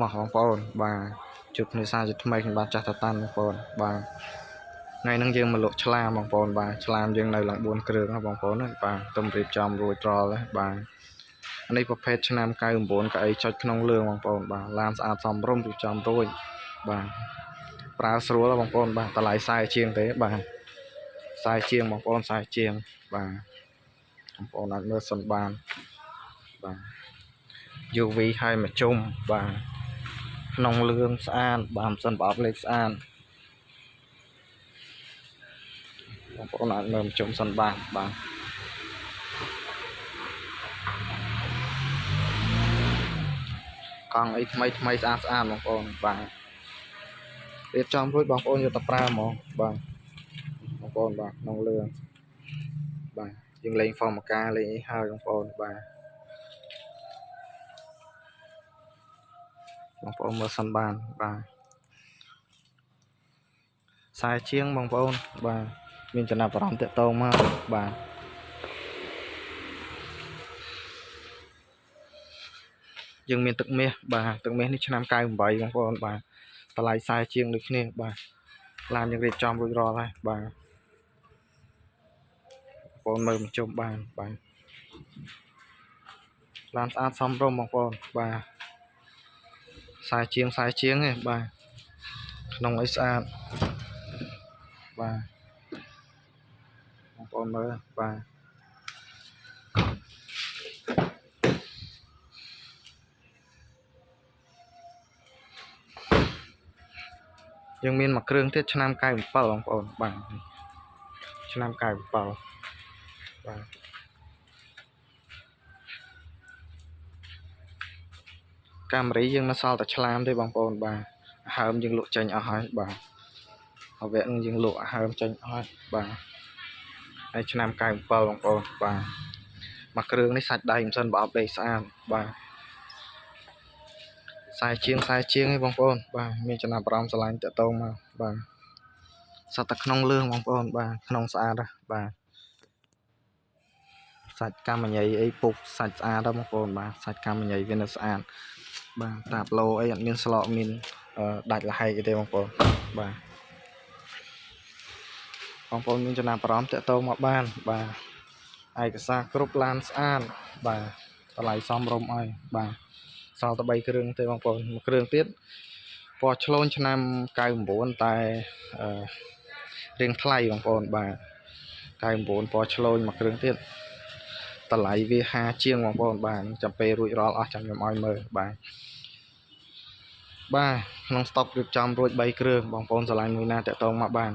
មកបងប្អូនបាទជួបគ្នាសារជាថ្មីខ្ញុំបាទចាស់តាតាន់បងប្អូនបាទថ្ងៃហ្នឹងយើងមកលក់ឆ្លាមបងប្អូនបាទឆ្លាមយើងនៅឡើង4គ្រឿងណាបងប្អូនបាទទុំរៀបចំរួចរាល់បាទនេះប្រភេទឆ្នាំ99កៅអីចុចក្នុងលឿងបងប្អូនបាទឡានស្អាតសមរម្យរៀបចំរួចបាទប្រើស្រួលបងប្អូនបាទតម្លៃខ្សែជាងទេបាទខ្សែជាងបងប្អូនខ្សែជាងបាទបងប្អូនអាចមើលសិនបានបាទ UV ឲ្យមកជុំបាទក្នុងលឿងស្អាតបាទមិនសិនប្រអប់លេខស្អាតបងប្អូនអាចមើលមកជុំសិនបាទបាទកង់អីថ្មីស្អាតបងប្អូនបាទរៀបចំរួចបងប្អូនយកទៅប្រើហ្មងបាទបងប្អូនបាទក្នុងលឿងបាទយើងលេងហ្វមការលេងអីហើយបងប្អូនបាទបងប្អូនមើលសិនបានបាទខ្សែជាងបងប្អូនបាទមានចំណាប់អារម្មណ៍តាក់ទងមកបាទយើងមានទឹកមាសបាទទឹកមាសនេះឆ្នាំ98បងប្អូនបាទតម្លៃខ្សែជាងដូចគ្នាបាទឡានយើងរៀបចំរួចរាល់ហើយបាទបងប្អូនមើលមកជុំបានបាទឡានស្អាតសមរម្យបងប្អូនបាទខ្សែជាងទេបាទក្នុងអីស្អាតបាទបងប្អូនមើលបាទយើងមានមួយគ្រឿងទៀតឆ្នាំ97បងប្អូនបាទឆ្នាំ97បាទកាមេរ៉ាយើងនៅសល់តែឆ្លាមទេបងប្អូនបាទហើមយើងលក់ចេញអស់ហើយបាទអវៈនឹងយើងលក់ហើមចេញអស់ហើយបាទហើយឆ្នាំ97បងប្អូនបាទមួយគ្រឿងនេះសាច់ដៃមិនសិនប្រអប់ដេកស្អាតបាទខ្សែជាងឯងបងប្អូនបាទមានចំណាប់អារម្មណ៍ស្រឡាញ់តាក់ទងមកបាទសត្វតែក្នុងលឿងបងប្អូនបាទក្នុងស្អាតបាទសាច់កាមញ៉ៃអីពុកសាច់ស្អាតបងប្អូនបាទសាច់កាមញ៉ៃវានៅស្អាតបាទតាប់ឡូអីអត់មានស្លកមានដាច់លហែកទេបងប្អូនបាទបងប្អូនមានចំណាប់អារម្មណ៍តាក់ទងមកបានបាទឯកសារគ្រប់ឡានស្អាតបាទតម្លៃសមរម្យហើយបាទសល់តែ3គ្រឿងទេបងប្អូនមួយគ្រឿងទៀតពណ៌ឆ្លូនឆ្នាំ99តែរៀងថ្លៃបងប្អូនបាទ99ពណ៌ឆ្លូនមួយគ្រឿងទៀតតម្លៃវា50ជាងបងប្អូនបាទចាំពេលរួចរាល់អស់ចាំខ្ញុំឲ្យមើលបាទក្នុងស្តុករៀបចំរួច3គ្រឿងបងប្អូនស្រឡាញ់មួយណាតាក់ទងមកបាន